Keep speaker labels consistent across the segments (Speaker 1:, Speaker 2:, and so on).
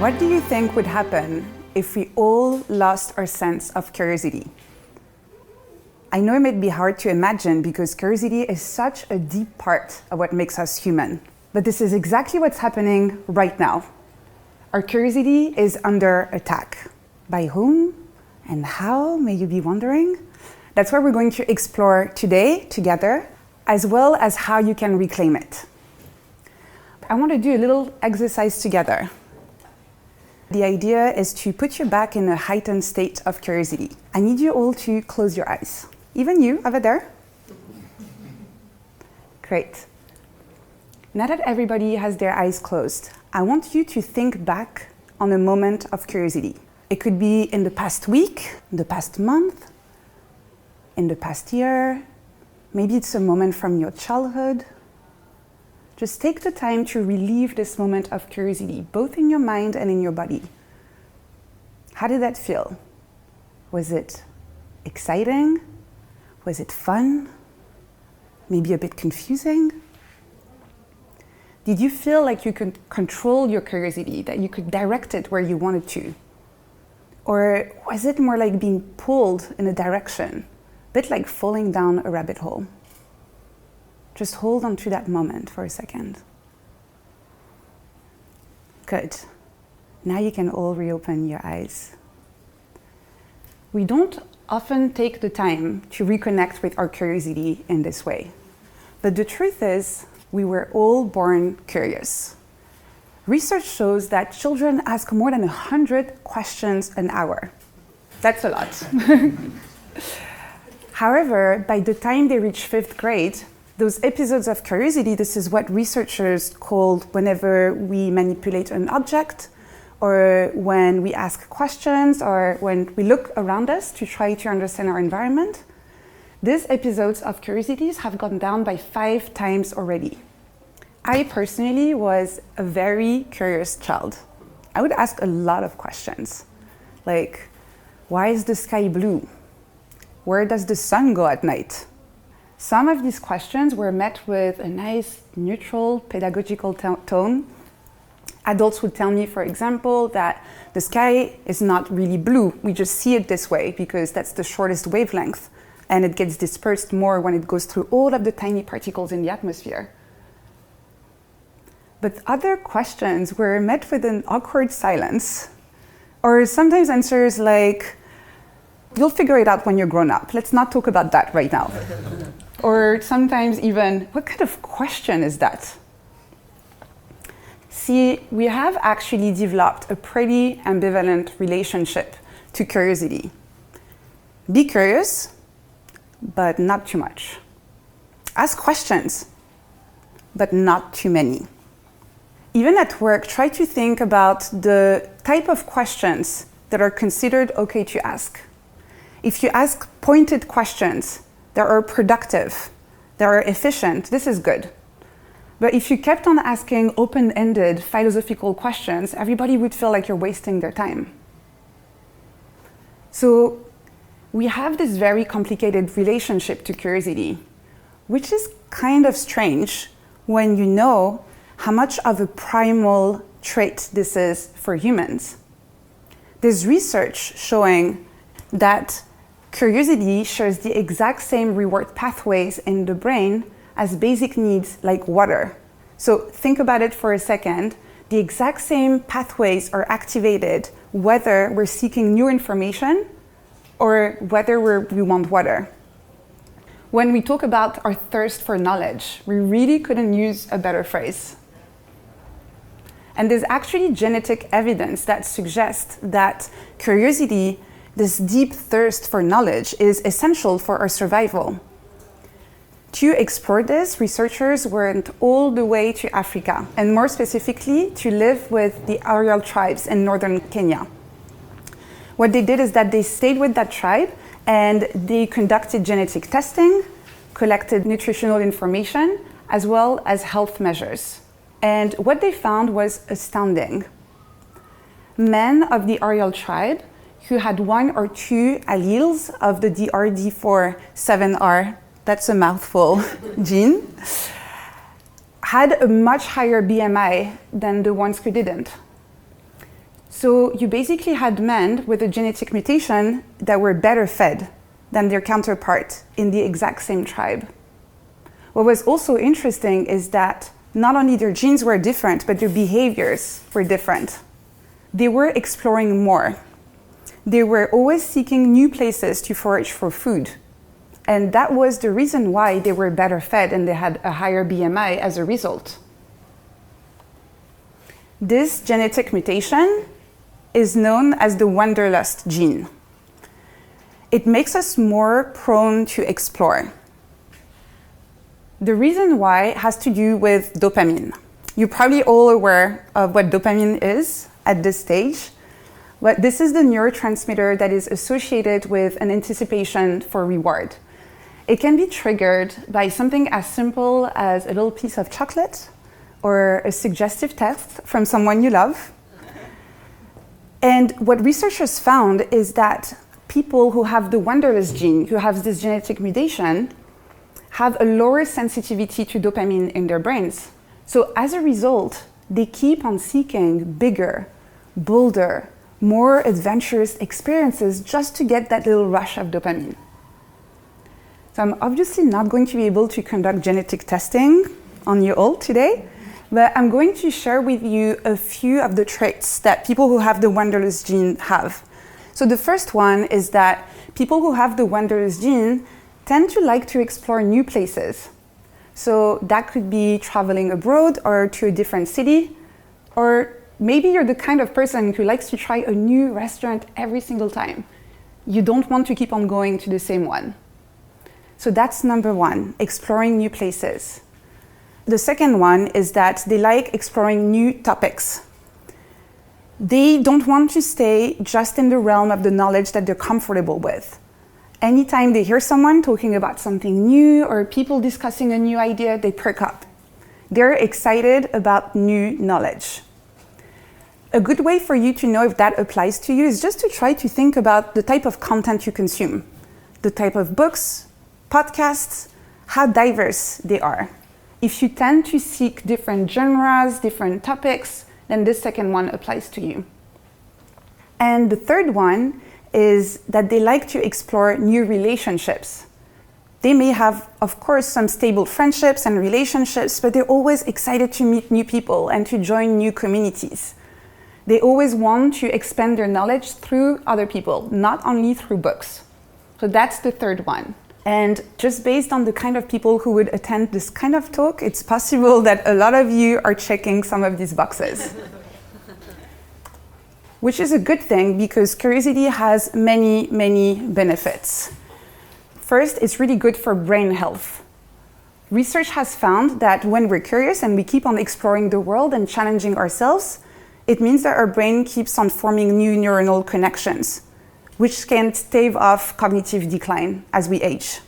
Speaker 1: What do you think would happen if we all lost our sense of curiosity? I know it may be hard to imagine because curiosity is such a deep part of what makes us human. But this is exactly what's happening right now. Our curiosity is under attack. By whom and how, may you be wondering? That's what we're going to explore today together, as well as how you can reclaim it. I want to do a little exercise together. The idea is to put you back in a heightened state of curiosity. I need you all to close your eyes. Even you, over there. Great. Now that everybody has their eyes closed, I want you to think back on a moment of curiosity. It could be in the past week, in the past month, in the past year. Maybe it's a moment from your childhood. Just take the time to relive this moment of curiosity, both in your mind and in your body. How did that feel? Was it exciting? Was it fun? Maybe a bit confusing? Did you feel like you could control your curiosity, that you could direct it where you wanted to? Or was it more like being pulled in a direction, a bit like falling down a rabbit hole? Just hold on to that moment for a second. Good. Now you can all reopen your eyes. We don't often take the time to reconnect with our curiosity in this way. But the truth is, we were all born curious. Research shows that children ask more than 100 questions an hour. That's a lot. However, by the time they reach 5th grade, those episodes of curiosity, this is what researchers called whenever we manipulate an object, or when we ask questions, or when we look around us to try to understand our environment. These episodes of curiosities have gone down by 5 times already. I personally was a very curious child. I would ask a lot of questions, like, why is the sky blue? Where does the sun go at night? Some of these questions were met with a nice, neutral, pedagogical tone. Adults would tell me, for example, that the sky is not really blue. We just see it this way because that's the shortest wavelength, and it gets dispersed more when it goes through all of the tiny particles in the atmosphere. But other questions were met with an awkward silence, or sometimes answers like, you'll figure it out when you're grown up. Let's not talk about that right now. Or sometimes even, what kind of question is that? See, we have actually developed a pretty ambivalent relationship to curiosity. Be curious, but not too much. Ask questions, but not too many. Even at work, try to think about the type of questions that are considered okay to ask. If you ask pointed questions that are productive, that are efficient, this is good. But if you kept on asking open-ended philosophical questions, everybody would feel like you're wasting their time. So we have this very complicated relationship to curiosity, which is kind of strange when you know how much of a primal trait this is for humans. There's research showing that curiosity shares the exact same reward pathways in the brain as basic needs like water. So think about it for a second. The exact same pathways are activated whether we're seeking new information or whether we want water. When we talk about our thirst for knowledge, we really couldn't use a better phrase. And there's actually genetic evidence that suggests that curiosity, this deep thirst for knowledge, is essential for our survival. To explore this, researchers went all the way to Africa, and more specifically, to live with the Ariel tribes in northern Kenya. What they did is that they stayed with that tribe, and they conducted genetic testing, collected nutritional information, as well as health measures. And what they found was astounding. Men of the Ariel tribe who had 1 or 2 alleles of the DRD4-7R, that's a mouthful, gene, had a much higher BMI than the ones who didn't. So you basically had men with a genetic mutation that were better fed than their counterpart in the exact same tribe. What was also interesting is that not only their genes were different, but their behaviors were different. They were exploring more. They were always seeking new places to forage for food. And that was the reason why they were better fed and they had a higher BMI as a result. This genetic mutation is known as the wanderlust gene. It makes us more prone to explore. The reason why has to do with dopamine. You're probably all aware of what dopamine is at this stage, but this is the neurotransmitter that is associated with an anticipation for reward. It can be triggered by something as simple as a little piece of chocolate or a suggestive text from someone you love. And what researchers found is that people who have the wanderlust gene, who have this genetic mutation, have a lower sensitivity to dopamine in their brains. So as a result, they keep on seeking bigger, bolder, more adventurous experiences just to get that little rush of dopamine. So I'm obviously not going to be able to conduct genetic testing on you all today, but I'm going to share with you a few of the traits that people who have the wanderlust gene have. So the first one is that people who have the wanderlust gene tend to like to explore new places. So that could be traveling abroad or to a different city, or maybe you're the kind of person who likes to try a new restaurant every single time. You don't want to keep on going to the same one. So that's number one, exploring new places. The second one is that they like exploring new topics. They don't want to stay just in the realm of the knowledge that they're comfortable with. Anytime they hear someone talking about something new or people discussing a new idea, they perk up. They're excited about new knowledge. A good way for you to know if that applies to you is just to try to think about the type of content you consume, the type of books, podcasts, how diverse they are. If you tend to seek different genres, different topics, then this second one applies to you. And the third one is that they like to explore new relationships. They may have, of course, some stable friendships and relationships, but they're always excited to meet new people and to join new communities. They always want to expand their knowledge through other people, not only through books. So that's the third one. And just based on the kind of people who would attend this kind of talk, it's possible that a lot of you are checking some of these boxes. Which is a good thing because curiosity has many, many benefits. First, it's really good for brain health. Research has found that when we're curious and we keep on exploring the world and challenging ourselves, it means that our brain keeps on forming new neuronal connections, which can stave off cognitive decline as we age.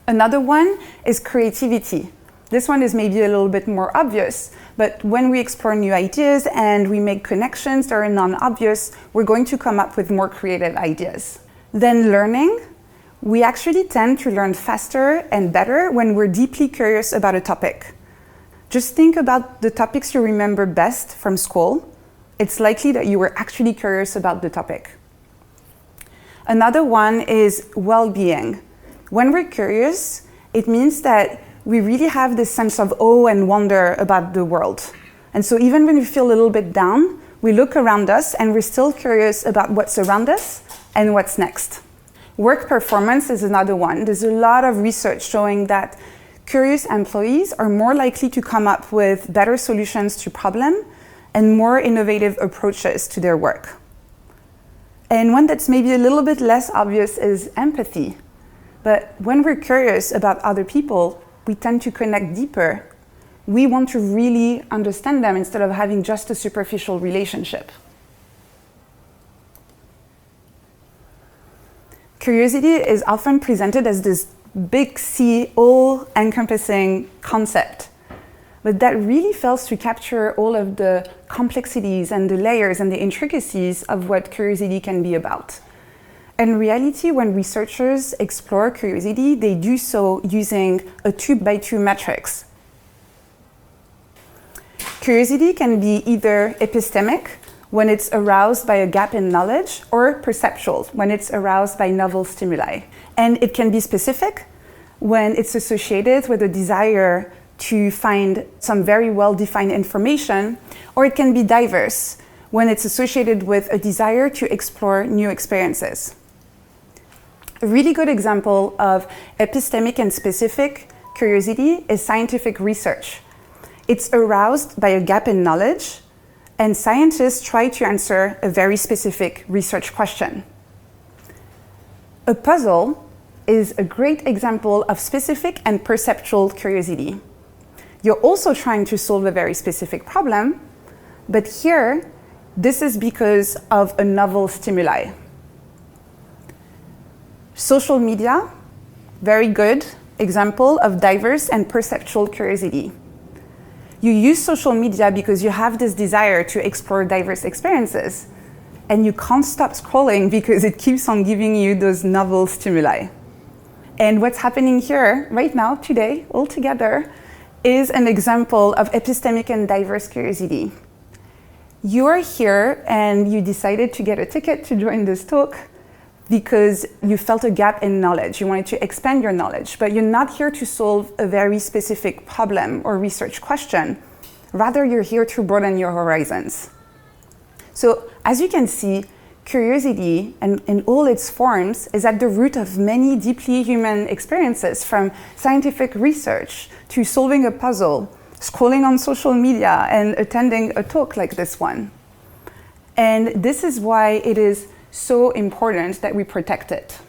Speaker 1: Another one is creativity. This one is maybe a little bit more obvious, but when we explore new ideas and we make connections that are non-obvious, we're going to come up with more creative ideas. Then learning. We actually tend to learn faster and better when we're deeply curious about a topic. Just think about the topics you remember best from school. It's likely that you were actually curious about the topic. Another one is well-being. When we're curious, it means that we really have this sense of awe and wonder about the world. And so even when we feel a little bit down, we look around us and we're still curious about what's around us and what's next. Work performance is another one. There's a lot of research showing that curious employees are more likely to come up with better solutions to problems and more innovative approaches to their work. And one that's maybe a little bit less obvious is empathy. But when we're curious about other people, we tend to connect deeper. We want to really understand them instead of having just a superficial relationship. Curiosity is often presented as this big sea, all-encompassing concept. But that really fails to capture all of the complexities and the layers and the intricacies of what curiosity can be about. In reality, when researchers explore curiosity, they do so using a 2x2 matrix. Curiosity can be either epistemic, when it's aroused by a gap in knowledge, or perceptual, when it's aroused by novel stimuli. And it can be specific, when it's associated with a desire to find some very well-defined information, or it can be diverse, when it's associated with a desire to explore new experiences. A really good example of epistemic and specific curiosity is scientific research. It's aroused by a gap in knowledge, and scientists try to answer a very specific research question. A puzzle is a great example of specific and perceptual curiosity. You're also trying to solve a very specific problem, but here, this is because of a novel stimuli. Social media, very good example of diverse and perceptual curiosity. You use social media because you have this desire to explore diverse experiences, and you can't stop scrolling because it keeps on giving you those novel stimuli. And what's happening here right now, today, all together, is an example of epistemic and diverse curiosity. You are here and you decided to get a ticket to join this talk because you felt a gap in knowledge. You wanted to expand your knowledge, but you're not here to solve a very specific problem or research question. Rather, you're here to broaden your horizons. So, as you can see, curiosity, and in all its forms, is at the root of many deeply human experiences, from scientific research to solving a puzzle, scrolling on social media, and attending a talk like this one. And this is why it is so important that we protect it.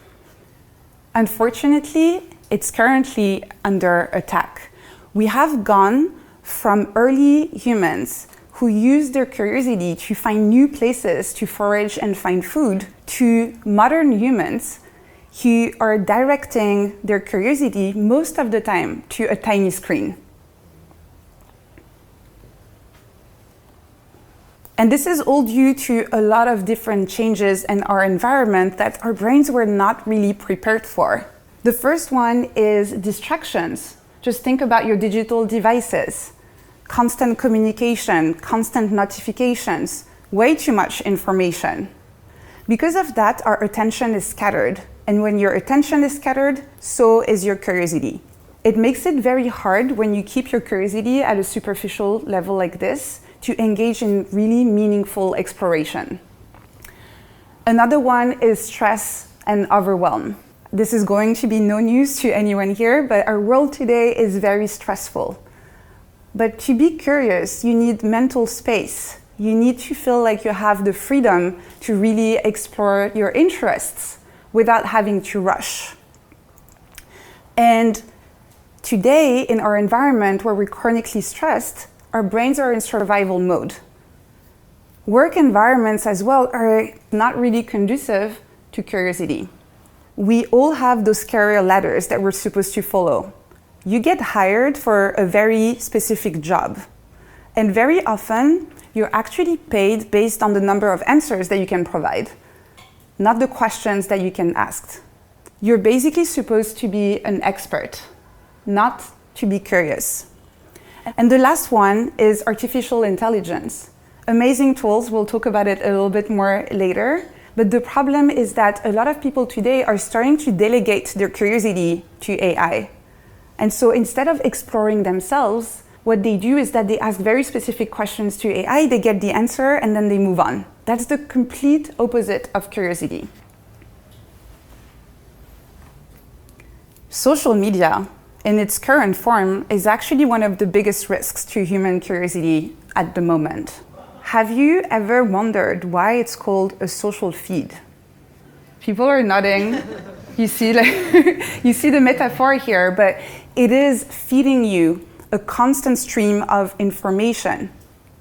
Speaker 1: Unfortunately, it's currently under attack. We have gone from early humans who use their curiosity to find new places to forage and find food, to modern humans who are directing their curiosity most of the time to a tiny screen. And this is all due to a lot of different changes in our environment that our brains were not really prepared for. The first one is distractions. Just think about your digital devices. Constant communication, constant notifications, way too much information. Because of that, our attention is scattered. And when your attention is scattered, so is your curiosity. It makes it very hard when you keep your curiosity at a superficial level like this to engage in really meaningful exploration. Another one is stress and overwhelm. This is going to be no news to anyone here, but our world today is very stressful. But to be curious, you need mental space. You need to feel like you have the freedom to really explore your interests without having to rush. And today, in our environment where we're chronically stressed, our brains are in survival mode. Work environments as well are not really conducive to curiosity. We all have those career ladders that we're supposed to follow. You get hired for a very specific job. And very often, you're actually paid based on the number of answers that you can provide, not the questions that you can ask. You're basically supposed to be an expert, not to be curious. And the last one is artificial intelligence. Amazing tools, we'll talk about it a little bit more later, but the problem is that a lot of people today are starting to delegate their curiosity to AI. And so instead of exploring themselves, what they do is that they ask very specific questions to AI, they get the answer, and then they move on. That's the complete opposite of curiosity. Social media, in its current form, is actually one of the biggest risks to human curiosity at the moment. Have you ever wondered why it's called a social feed? People are nodding. You see the metaphor here, but it is feeding you a constant stream of information.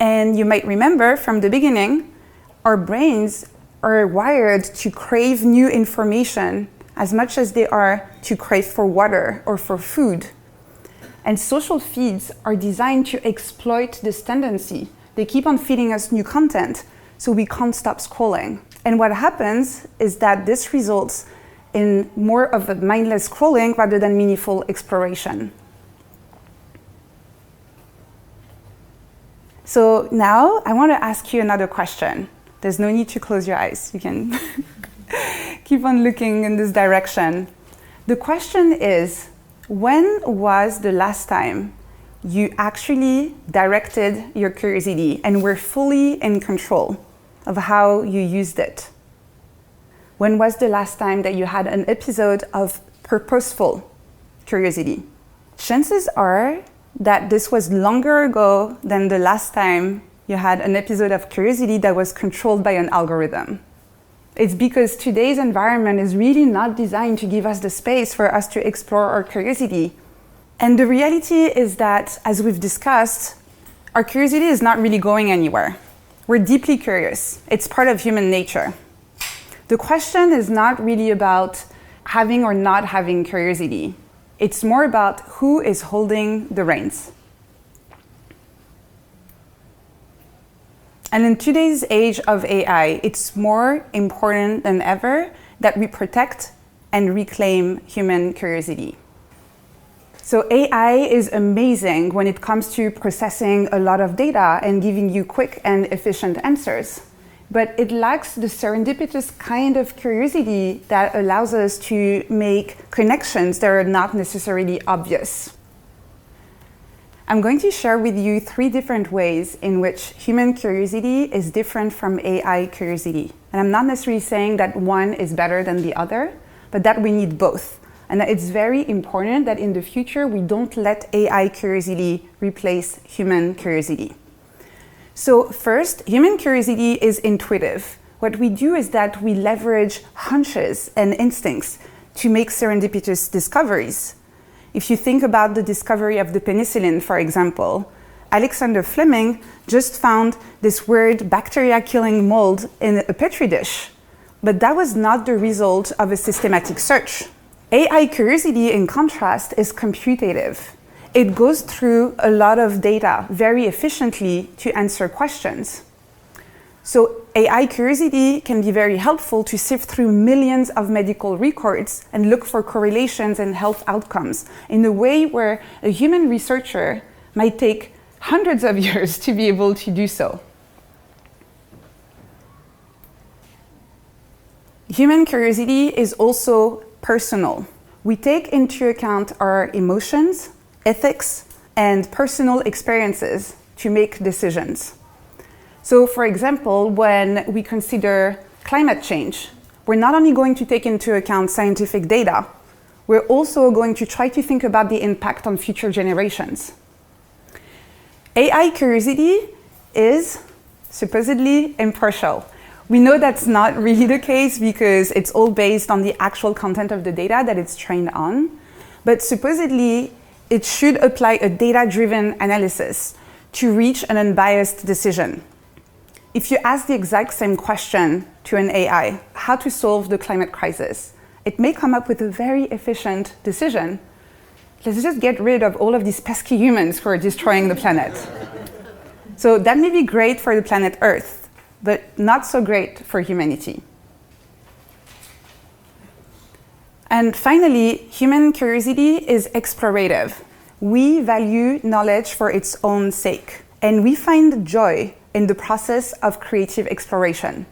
Speaker 1: And you might remember from the beginning, our brains are wired to crave new information as much as they are to crave for water or for food. And social feeds are designed to exploit this tendency. They keep on feeding us new content, so we can't stop scrolling. And what happens is that this results in more of a mindless scrolling rather than meaningful exploration. So now I want to ask you another question. There's no need to close your eyes. You can keep on looking in this direction. The question is, when was the last time you actually directed your curiosity and were fully in control of how you used it? When was the last time that you had an episode of purposeful curiosity? Chances are that this was longer ago than the last time you had an episode of curiosity that was controlled by an algorithm. It's because today's environment is really not designed to give us the space for us to explore our curiosity. And the reality is that, as we've discussed, our curiosity is not really going anywhere. We're deeply curious. It's part of human nature. The question is not really about having or not having curiosity. It's more about who is holding the reins. And in today's age of AI, it's more important than ever that we protect and reclaim human curiosity. So AI is amazing when it comes to processing a lot of data and giving you quick and efficient answers. But it lacks the serendipitous kind of curiosity that allows us to make connections that are not necessarily obvious. I'm going to share with you 3 different ways in which human curiosity is different from AI curiosity. And I'm not necessarily saying that one is better than the other, but that we need both. And that it's very important that in the future we don't let AI curiosity replace human curiosity. So first, human curiosity is intuitive. What we do is that we leverage hunches and instincts to make serendipitous discoveries. If you think about the discovery of the penicillin, for example, Alexander Fleming just found this weird bacteria-killing mold in a petri dish. But that was not the result of a systematic search. AI curiosity, in contrast, is computative. It goes through a lot of data very efficiently to answer questions. So AI curiosity can be very helpful to sift through millions of medical records and look for correlations and health outcomes in a way where a human researcher might take hundreds of years to be able to do so. Human curiosity is also personal. We take into account our emotions, ethics, and personal experiences to make decisions. So, for example, when we consider climate change, we're not only going to take into account scientific data, we're also going to try to think about the impact on future generations. AI curiosity is supposedly impartial. We know that's not really the case because it's all based on the actual content of the data that it's trained on, but supposedly it should apply a data-driven analysis to reach an unbiased decision. If you ask the exact same question to an AI, how to solve the climate crisis, it may come up with a very efficient decision. Let's just get rid of all of these pesky humans who are destroying the planet. So that may be great for the planet Earth, but not so great for humanity. And finally, human curiosity is explorative. We value knowledge for its own sake, and we find joy in the process of creative exploration.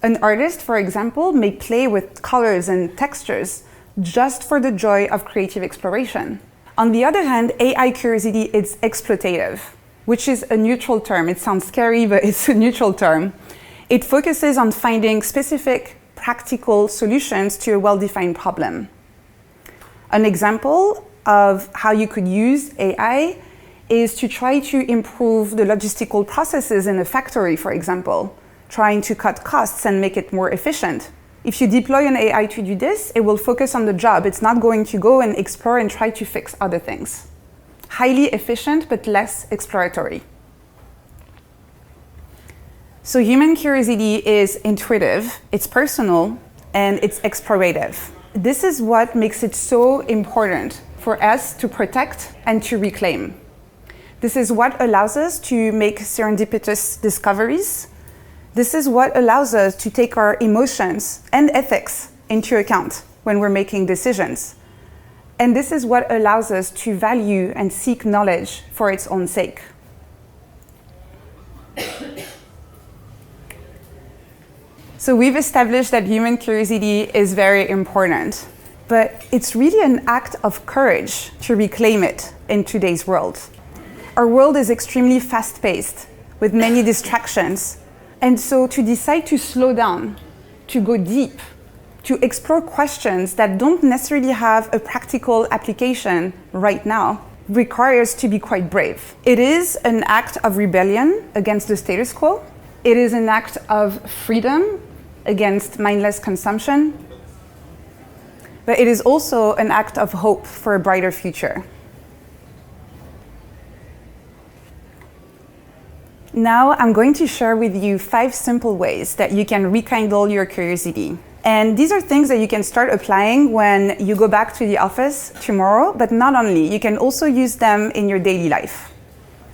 Speaker 1: An artist, for example, may play with colors and textures just for the joy of creative exploration. On the other hand, AI curiosity is exploitative, which is a neutral term. It sounds scary, but it's a neutral term. It focuses on finding specific, practical solutions to a well-defined problem. An example of how you could use AI is to try to improve the logistical processes in a factory, for example, trying to cut costs and make it more efficient. If you deploy an AI to do this, it will focus on the job. It's not going to go and explore and try to fix other things. Highly efficient, but less exploratory. So human curiosity is intuitive, it's personal, and it's explorative. This is what makes it so important for us to protect and to reclaim. This is what allows us to make serendipitous discoveries. This is what allows us to take our emotions and ethics into account when we're making decisions. And this is what allows us to value and seek knowledge for its own sake. So we've established that human curiosity is very important, but it's really an act of courage to reclaim it in today's world. Our world is extremely fast-paced, with many distractions. And so to decide to slow down, to go deep, to explore questions that don't necessarily have a practical application right now requires to be quite brave. It is an act of rebellion against the status quo. It is an act of freedom against mindless consumption. But it is also an act of hope for a brighter future. Now I'm going to share with you 5 simple ways that you can rekindle your curiosity. And these are things that you can start applying when you go back to the office tomorrow, but not only, you can also use them in your daily life.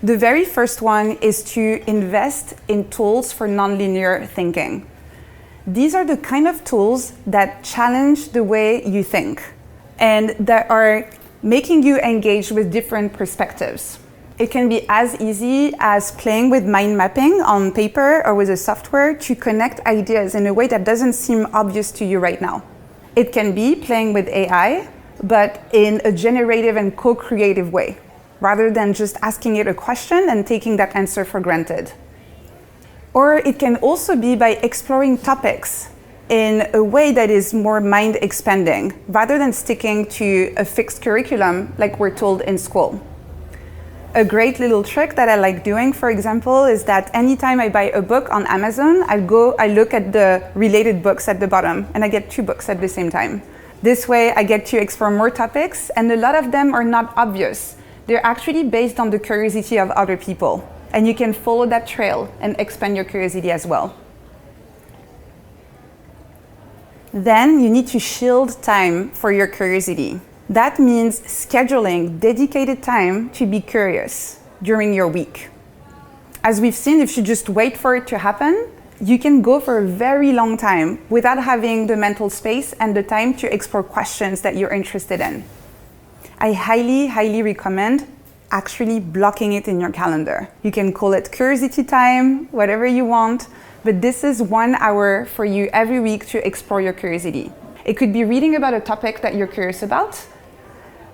Speaker 1: The very first one is to invest in tools for nonlinear thinking. These are the kind of tools that challenge the way you think and that are making you engage with different perspectives. It can be as easy as playing with mind mapping on paper or with a software to connect ideas in a way that doesn't seem obvious to you right now. It can be playing with AI, but in a generative and co-creative way, rather than just asking it a question and taking that answer for granted. Or it can also be by exploring topics in a way that is more mind expanding, rather than sticking to a fixed curriculum like we're told in school. A great little trick that I like doing, for example, is that anytime I buy a book on Amazon, I look at the related books at the bottom, and I get 2 books at the same time. This way, I get to explore more topics, and a lot of them are not obvious. They're actually based on the curiosity of other people, and you can follow that trail and expand your curiosity as well. Then you need to shield time for your curiosity. That means scheduling dedicated time to be curious during your week. As we've seen, if you just wait for it to happen, you can go for a very long time without having the mental space and the time to explore questions that you're interested in. I highly, highly recommend actually blocking it in your calendar. You can call it curiosity time, whatever you want, but this is 1 hour for you every week to explore your curiosity. It could be reading about a topic that you're curious about,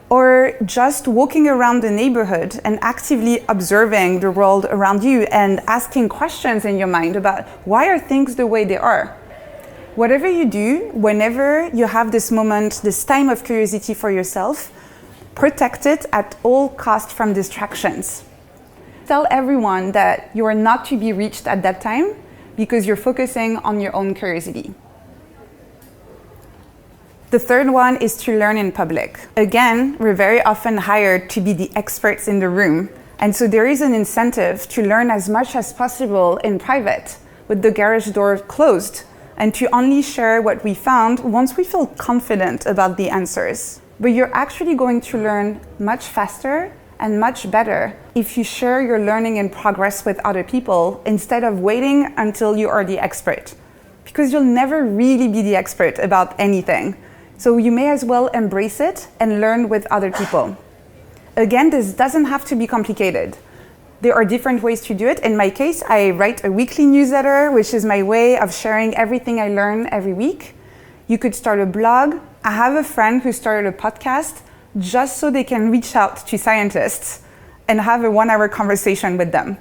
Speaker 1: or just walking around the neighborhood and actively observing the world around you and asking questions in your mind about why are things the way they are. Whatever you do, whenever you have this moment, this time of curiosity for yourself, protect it at all costs from distractions. Tell everyone that you are not to be reached at that time because you're focusing on your own curiosity. The third one is to learn in public. Again, we're very often hired to be the experts in the room, and so there is an incentive to learn as much as possible in private, with the garage door closed, and to only share what we found once we feel confident about the answers. But you're actually going to learn much faster and much better if you share your learning in progress with other people instead of waiting until you are the expert, because you'll never really be the expert about anything. So you may as well embrace it and learn with other people. Again, this doesn't have to be complicated. There are different ways to do it. In my case, I write a weekly newsletter, which is my way of sharing everything I learn every week. You could start a blog. I have a friend who started a podcast just so they can reach out to scientists and have a 1-hour conversation with them.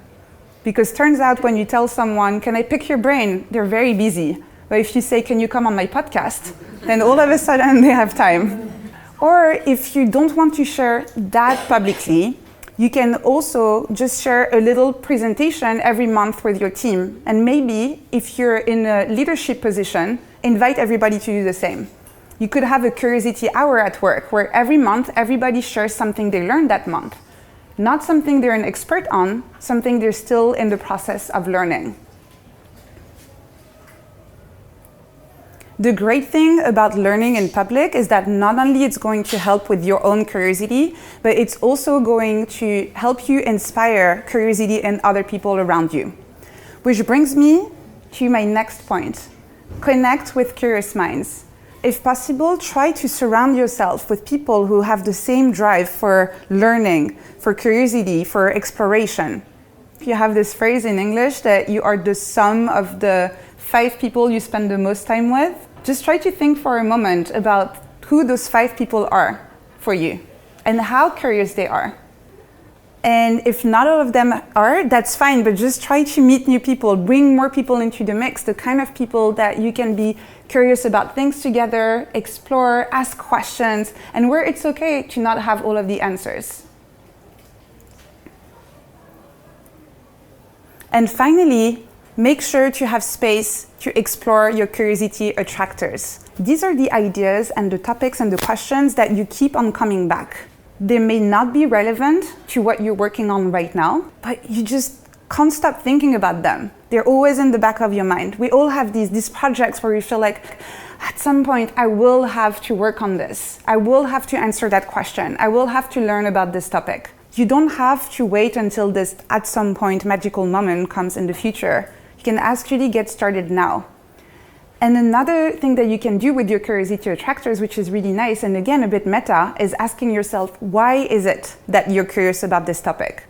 Speaker 1: Because turns out when you tell someone, can I pick your brain? They're very busy. But if you say, can you come on my podcast? Then all of a sudden they have time. Or if you don't want to share that publicly, you can also just share a little presentation every month with your team. And maybe if you're in a leadership position, invite everybody to do the same. You could have a curiosity hour at work where every month everybody shares something they learned that month. Not something they're an expert on, something they're still in the process of learning. The great thing about learning in public is that not only it's going to help with your own curiosity, but it's also going to help you inspire curiosity in other people around you. Which brings me to my next point. Connect with curious minds. If possible, try to surround yourself with people who have the same drive for learning, for curiosity, for exploration. You have this phrase in English that you are the sum of the 5 people you spend the most time with, just try to think for a moment about who those 5 people are for you and how curious they are. And if not all of them are, that's fine, but just try to meet new people, bring more people into the mix, the kind of people that you can be curious about things together, explore, ask questions, and where it's okay to not have all of the answers. And finally, make sure to have space to explore your curiosity attractors. These are the ideas and the topics and the questions that you keep on coming back. They may not be relevant to what you're working on right now, but you just can't stop thinking about them. They're always in the back of your mind. We all have these projects where we feel like, at some point, I will have to work on this. I will have to answer that question. I will have to learn about this topic. You don't have to wait until this, at some point, magical moment comes in the future. You can actually get started now. And another thing that you can do with your curiosity attractors, which is really nice, and again, a bit meta, is asking yourself, why is it that you're curious about this topic?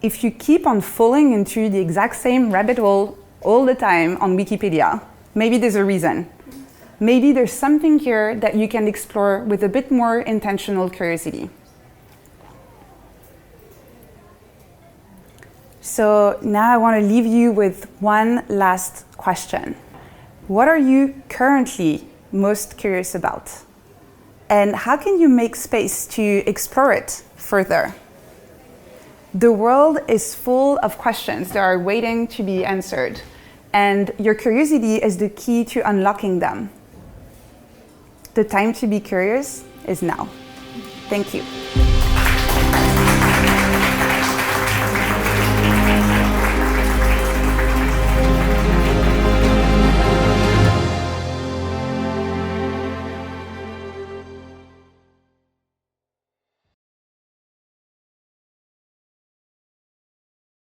Speaker 1: If you keep on falling into the exact same rabbit hole all the time on Wikipedia, maybe there's a reason. Maybe there's something here that you can explore with a bit more intentional curiosity. So now I want to leave you with one last question. What are you currently most curious about? And how can you make space to explore it further? The world is full of questions that are waiting to be answered, and your curiosity is the key to unlocking them. The time to be curious is now. Thank you.